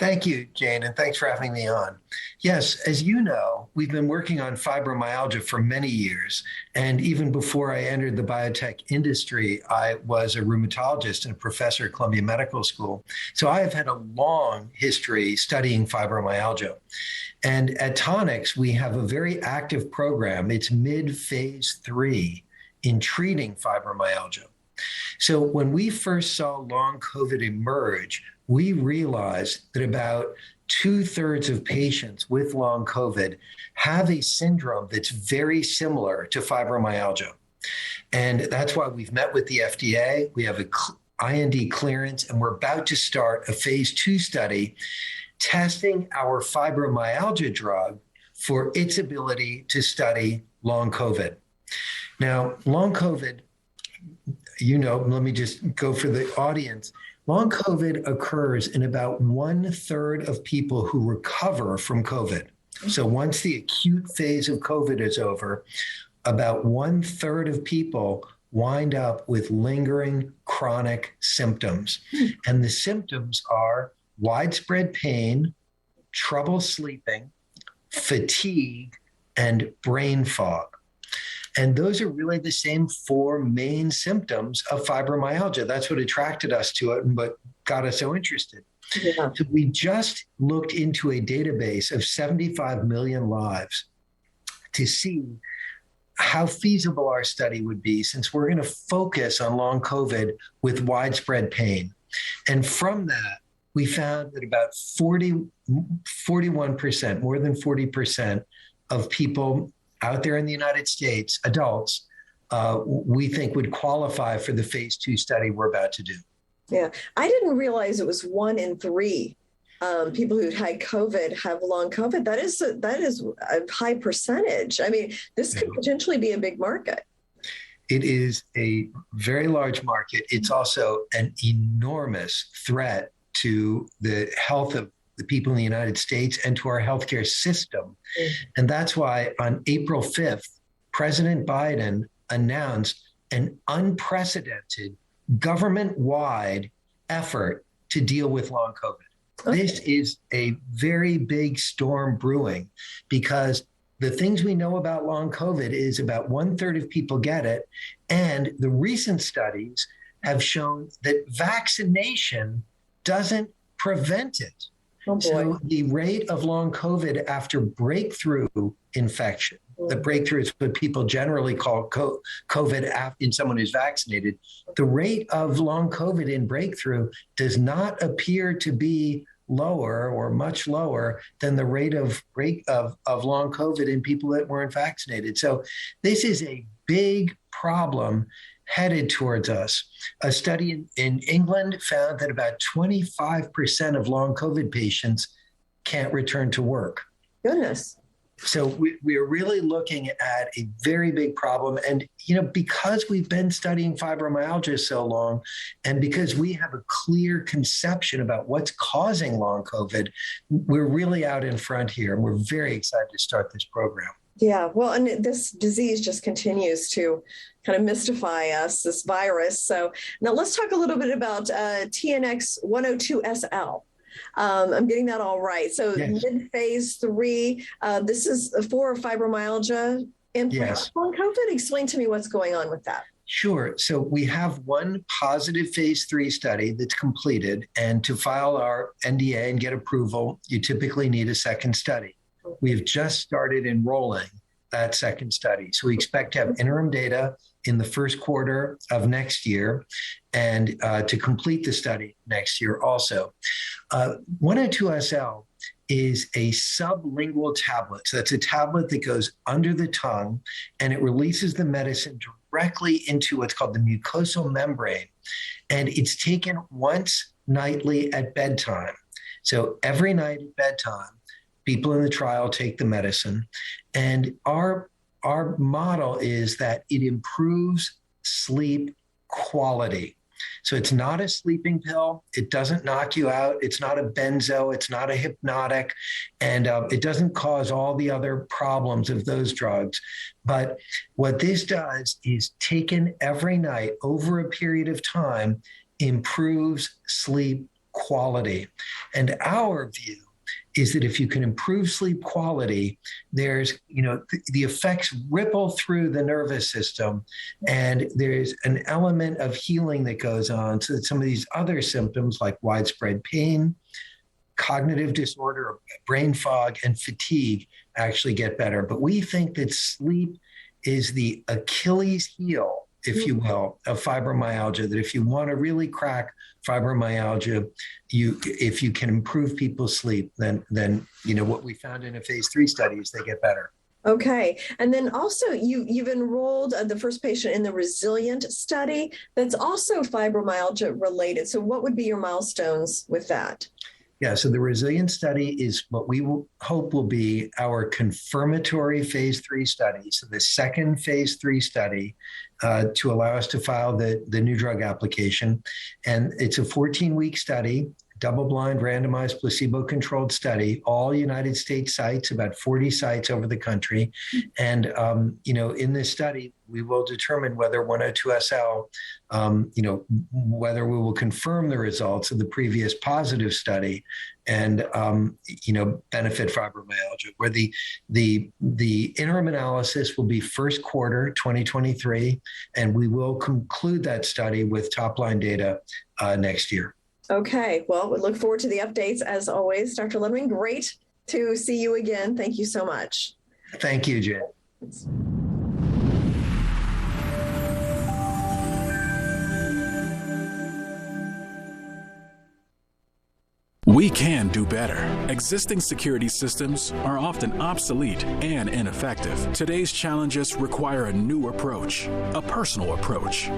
Thank you, Jane, and thanks for having me on. Yes, as you know, we've been working on fibromyalgia for many years. And even before I entered the biotech industry, I was a rheumatologist and a professor at Columbia Medical School. So I have had a long history studying fibromyalgia. And at Tonix, we have a very active program. It's mid-phase 3 in treating fibromyalgia. So when we first saw long COVID emerge, we realized that about 2/3 of patients with long COVID have a syndrome that's very similar to fibromyalgia. And that's why we've met with the FDA. We have an IND clearance, and we're about to start a phase 2 study testing our fibromyalgia drug for its ability to study long COVID. Now, long COVID, let me just go for the audience. Long COVID occurs in about 1/3 of people who recover from COVID. So once the acute phase of COVID is over, about 1/3 of people wind up with lingering chronic symptoms. And the symptoms are widespread pain, trouble sleeping, fatigue, and brain fog. And those are really the same 4 main symptoms of fibromyalgia. That's what attracted us to it and what got us so interested. Yeah. So we just looked into a database of 75 million lives to see how feasible our study would be, since we're going to focus on long COVID with widespread pain. And from that, we found that about 41%, more than 40% of people out there in the United States, adults, we think would qualify for the phase 2 study we're about to do. Yeah, I didn't realize it was 1 in 3 people who had COVID have long COVID. That is a high percentage. I mean, this could potentially be a big market. It is a very large market. It's also an enormous threat to the health of the people in the United States and to our healthcare system. And that's why on April 5th, President Biden announced an unprecedented government-wide effort to deal with long COVID. Okay. This is a very big storm brewing because the things we know about long COVID is about 1/3 of people get it. And the recent studies have shown that vaccination doesn't prevent it. Oh, so the rate of long COVID after breakthrough infection, the breakthrough is what people generally call COVID in someone who's vaccinated. The rate of long COVID in breakthrough does not appear to be lower or much lower than the rate of long COVID in people that weren't vaccinated. So this is a big problem headed towards us. A study in England found that about 25% of long COVID patients can't return to work. Goodness. So we are really looking at a very big problem. And, because we've been studying fibromyalgia so long, and because we have a clear conception about what's causing long COVID, we're really out in front here. And we're very excited to start this program. Yeah, well, and this disease just continues to kind of mystify us, this virus. So now let's talk a little bit about TNX102SL. I'm getting that all right. So yes. Mid-phase 3, this is for fibromyalgia implant on COVID. Explain to me what's going on with that. Sure. So we have one positive phase 3 study that's completed, and to file our NDA and get approval, you typically need a second study. We have just started enrolling that second study. So we expect to have interim data in the first quarter of next year and to complete the study next year also. 102SL is a sublingual tablet. So that's a tablet that goes under the tongue and it releases the medicine directly into what's called the mucosal membrane. And it's taken once nightly at bedtime. So every night at bedtime, people in the trial take the medicine, and our model is that it improves sleep quality. So it's not a sleeping pill. It doesn't knock you out. It's not a benzo. It's not a hypnotic, and it doesn't cause all the other problems of those drugs. But what this does is taken every night over a period of time, improves sleep quality. And our view is that if you can improve sleep quality, there's, the effects ripple through the nervous system, and there's an element of healing that goes on so that some of these other symptoms like widespread pain, cognitive disorder, brain fog, and fatigue actually get better. But we think that sleep is the Achilles heel, if you will, of fibromyalgia, that if you want to really crack fibromyalgia, if you can improve people's sleep, then what we found in a phase 3 study is they get better. Okay. And then also you've enrolled the first patient in the Resilient study that's also fibromyalgia related. So what would be your milestones with that? Yeah, so the Resilient study is what we hope will be our confirmatory phase 3 study. So the second phase 3 study to allow us to file the new drug application. And it's a 14-week study, double-blind, randomized, placebo-controlled study, all United States sites, about 40 sites over the country. And, in this study, we will determine whether 102SL, whether we will confirm the results of the previous positive study and, benefit fibromyalgia, where the interim analysis will be first quarter 2023, and we will conclude that study with top-line data next year. Okay, well, we look forward to the updates as always. Dr. Letterman, great to see you again. Thank you so much. Thank you, Jen. We can do better. Existing security systems are often obsolete and ineffective. Today's challenges require a new approach, a personal approach.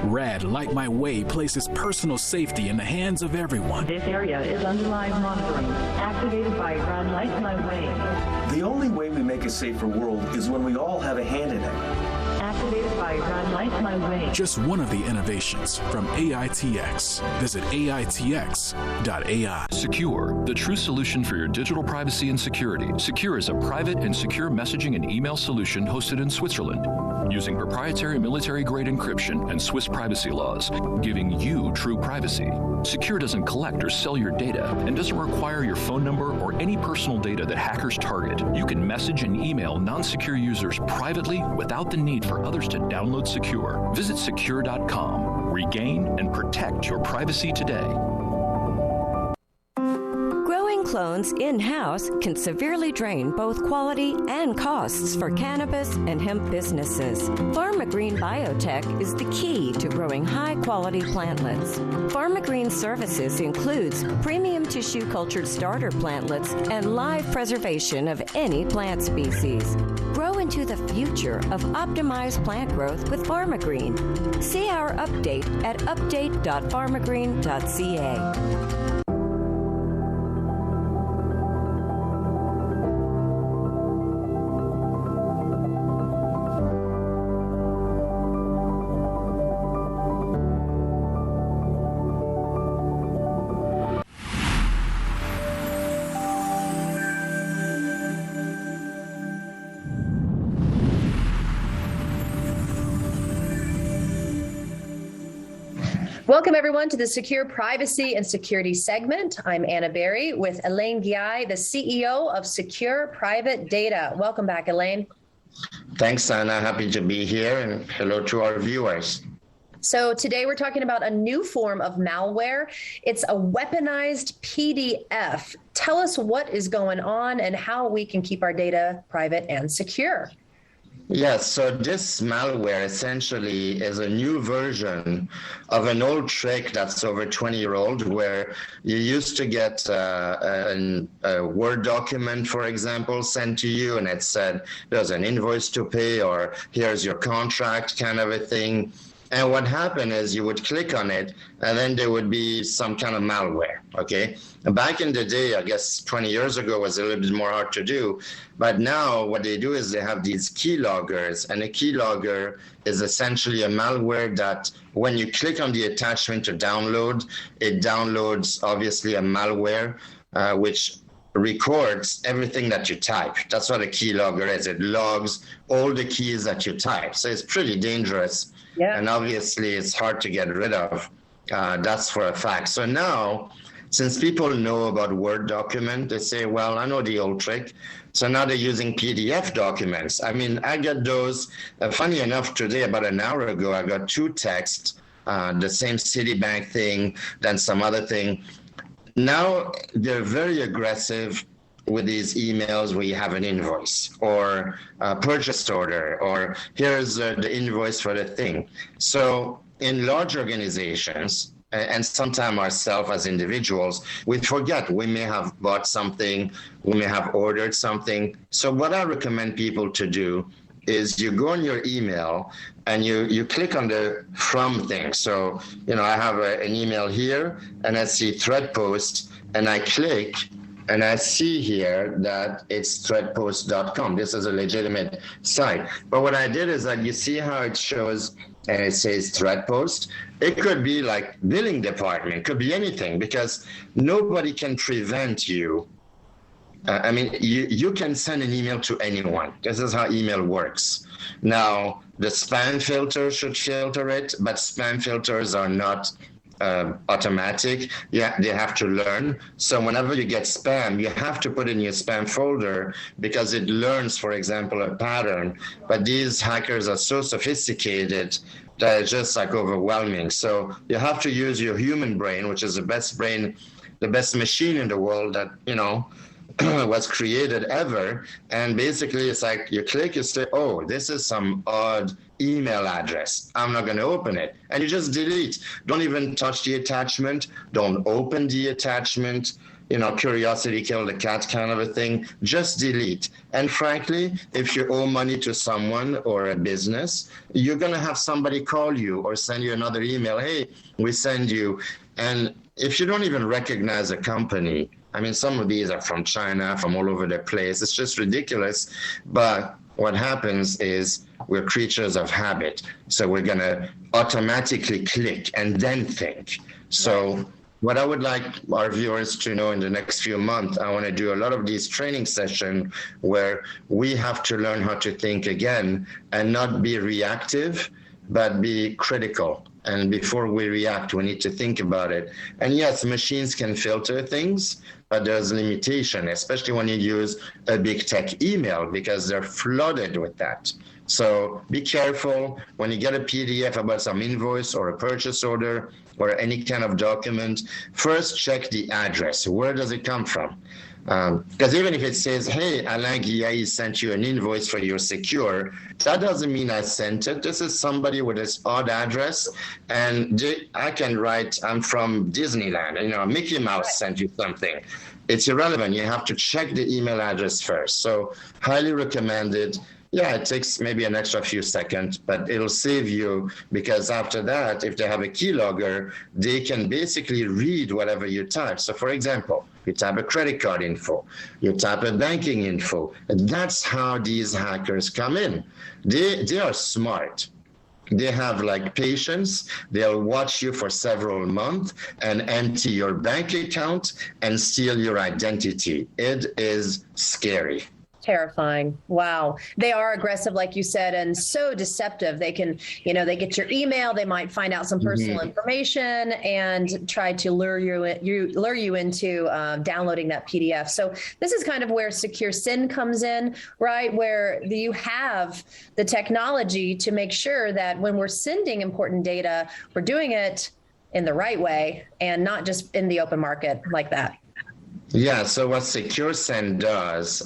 Rad Light My Way places personal safety in the hands of everyone. This area is under live monitoring, activated by Rad Light My Way. The only way we make a safer world is when we all have a hand in it. Activated by Run Light My Way. Just one of the innovations from AITX. Visit AITX.ai. SEKUR, the true solution for your digital privacy and security. SEKUR is a private and secure messaging and email solution hosted in Switzerland, using proprietary military-grade encryption and Swiss privacy laws, giving you true privacy. SEKUR doesn't collect or sell your data and doesn't require your phone number or any personal data that hackers target. You can message and email non-secure users privately without the need for others to download SEKUR. Visit SEKUR.com. Regain and protect your privacy today. Growing clones in-house can severely drain both quality and costs for cannabis and hemp businesses. PharmaGreen Biotech is the key to growing high-quality plantlets. PharmaGreen services includes premium tissue cultured starter plantlets and live preservation of any plant species. Grow into the future of optimized plant growth with PharmaGreen. See our update at update.pharmagreen.ca. Welcome, everyone, to the Secure Privacy and Security segment. I'm Anna Berry with Elaine Guy, the CEO of Secure Private Data. Welcome back, Elaine. Thanks, Anna. Happy to be here, and hello to our viewers. So today we're talking about a new form of malware. It's a weaponized PDF. Tell us what is going on and how we can keep our data private and secure. Yes, so this malware essentially is a new version of an old trick that's over 20-year-old, where you used to get a Word document, for example, sent to you, and it said, there's an invoice to pay, or here's your contract, kind of a thing. And what happened is you would click on it, and then there would be some kind of malware, okay? And back in the day, I guess 20 years ago, was a little bit more hard to do. But now what they do is they have these keyloggers, and a keylogger is essentially a malware that when you click on the attachment to download, it downloads, obviously, a malware, which records everything that you type. That's what a keylogger is. It logs all the keys that you type. So it's pretty dangerous. Yeah. And obviously, it's hard to get rid of. That's for a fact. So now, since people know about Word document, they say, well, I know the old trick. So now they're using PDF documents. I mean, I get those. Funny enough, today, about an hour ago, I got 2 texts, the same Citibank thing, then some other thing. Now, they're very aggressive with these emails where you have an invoice or a purchase order, or here's the invoice for the thing. So in large organizations, and sometimes ourselves as individuals, we forget we may have bought something, we may have ordered something. So what I recommend people to do is you go on your email and you click on the from thing. So, you know, I have an email here and I see thread post, and I click, and I see here that it's threadpost.com. This is a legitimate site. But what I did is that you see how it shows, and it says thread post. It could be like billing department, it could be anything, because nobody can prevent you. I mean, you can send an email to anyone. This is how email works. Now, the spam filter should filter it, but spam filters are not automatic. Yeah, they have to learn. So whenever you get spam, you have to put it in your spam folder, because it learns, for example, a pattern. But these hackers are so sophisticated that it's just like overwhelming. So you have to use your human brain, which is the best brain, the best machine in the world that, you know, was created ever. And basically it's like you click, you say, oh, this is some odd email address, I'm not going to open it, and you just delete. Don't even touch the attachment, don't open the attachment, you know, curiosity killed the cat kind of a thing. Just delete. And frankly, if you owe money to someone or a business, you're going to have somebody call you or send you another email, hey, we send you. And if you don't even recognize a company, I mean, some of these are from China, from all over the place. It's just ridiculous. But what happens is we're creatures of habit. So we're going to automatically click and then think. So what I would like our viewers to know in the next few months, I want to do a lot of these training sessions where we have to learn how to think again and not be reactive, but be critical. And before we react, we need to think about it. And yes, machines can filter things, but there's limitation, especially when you use a big tech email, because they're flooded with that. So be careful when you get a PDF about some invoice or a purchase order or any kind of document. First, check the address. Where does it come from? Because even if it says, hey, Alain Guillaume sent you an invoice for your SEKUR, that doesn't mean I sent it. This is somebody with this odd address. And I can write, I'm from Disneyland, Mickey Mouse sent you something. It's irrelevant. You have to check the email address first. So highly recommended. Yeah, it takes maybe an extra few seconds, but it'll save you, because after that, if they have a keylogger, they can basically read whatever you type. So for example, you type a credit card info, you type a banking info, and that's how these hackers come in. They are smart. They have patience. They'll watch you for several months and empty your bank account and steal your identity. It is scary. Terrifying. Wow. They are aggressive, like you said, and so deceptive. They can, they get your email, they might find out some personal information and try to lure you into downloading that PDF. So this is kind of where Secure Send comes in, right? Where you have the technology to make sure that when we're sending important data, we're doing it in the right way and not just in the open market like that. Yeah, so what Secure Send does,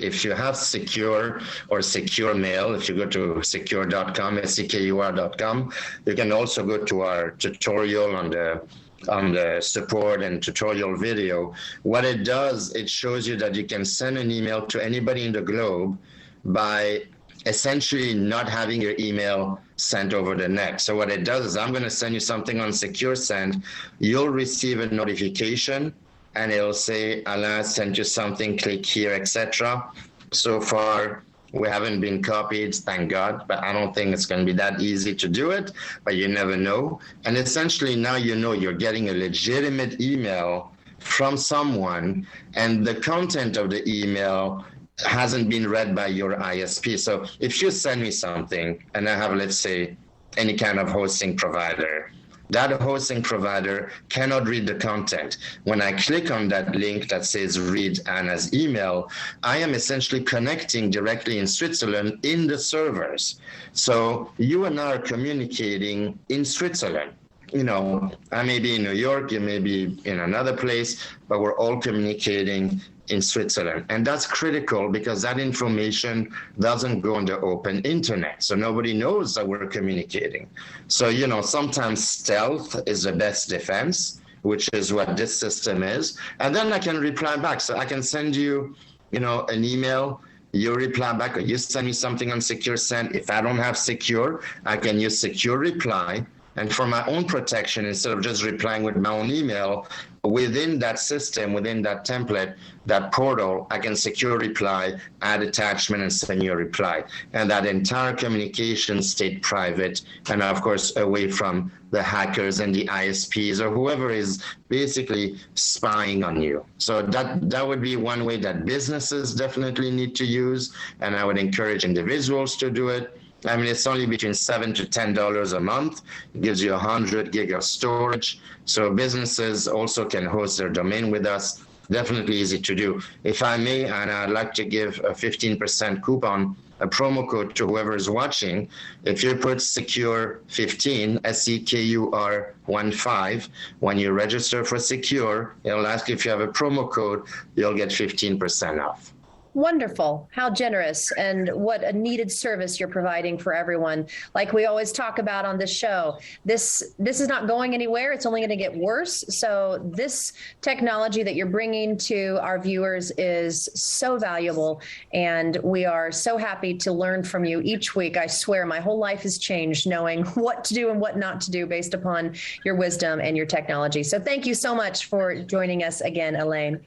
if you have Secure or Secure Mail, if you go to secure.com, SEKUR.com, you can also go to our tutorial on the support and tutorial video. What it does, it shows you that you can send an email to anybody in the globe by essentially not having your email sent over the net. So what it does is, I'm going to send you something on Secure Send. You'll receive a notification, and it'll say, Alain sent you something, click here, etc. So far, we haven't been copied, thank God, but I don't think it's going to be that easy to do it, but you never know. And essentially, now you're getting a legitimate email from someone, and the content of the email hasn't been read by your ISP. So if you send me something, and I have, let's say, any kind of hosting provider, that hosting provider cannot read the content. When I click on that link that says read Anna's email, I am essentially connecting directly in Switzerland in the servers. So you and I are communicating in Switzerland. I may be in New York, you may be in another place, but we're all communicating in Switzerland. And that's critical, because that information doesn't go on the open internet. So nobody knows that we're communicating. So, sometimes stealth is the best defense, which is what this system is. And then I can reply back. So I can send you, an email, you reply back, or you send me something on Secure Send. If I don't have Secure, I can use Secure Reply. And for my own protection, instead of just replying with my own email, within that system, within that template, that portal, I can secure reply, add attachment, and send you a reply. And that entire communication stayed private, and of course, away from the hackers and the ISPs or whoever is basically spying on you. So that would be one way that businesses definitely need to use, and I would encourage individuals to do it. I mean, it's only between $7 to $10 a month. It gives you 100 gig of storage. So businesses also can host their domain with us. Definitely easy to do. If I may, and I'd like to give a 15% coupon, a promo code to whoever is watching. If you put SEKUR15, SEKUR15, when you register for SEKUR, it'll ask if you have a promo code, you'll get 15% off. Wonderful. How generous, and what a needed service you're providing for everyone. Like we always talk about on this show, this is not going anywhere. It's only going to get worse. So this technology that you're bringing to our viewers is so valuable, and we are so happy to learn from you each week. I swear my whole life has changed knowing what to do and what not to do based upon your wisdom and your technology. So thank you so much for joining us again, Elaine.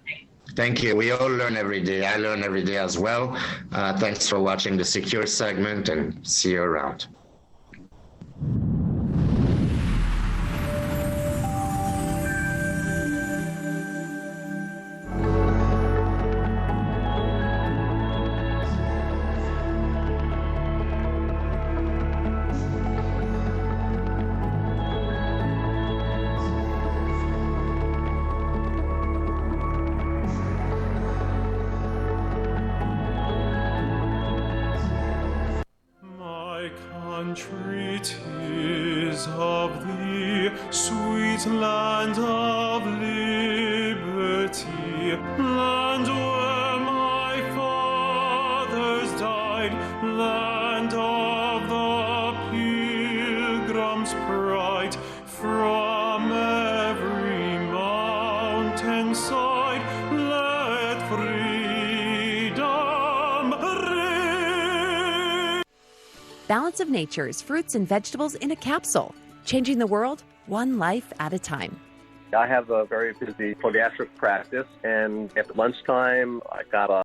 Thank you. We all learn every day. I learn every day as well. Thanks for watching the Secure segment, and see you around. Country, 'tis of thee, sweet land of liberty, land where my fathers died, land of the pilgrim's pride, from every mountain side, let freedom ring. Balance of Nature's fruits and vegetables in a capsule, changing the world one life at a time. I have a very busy podiatric practice, and at lunchtime, I got a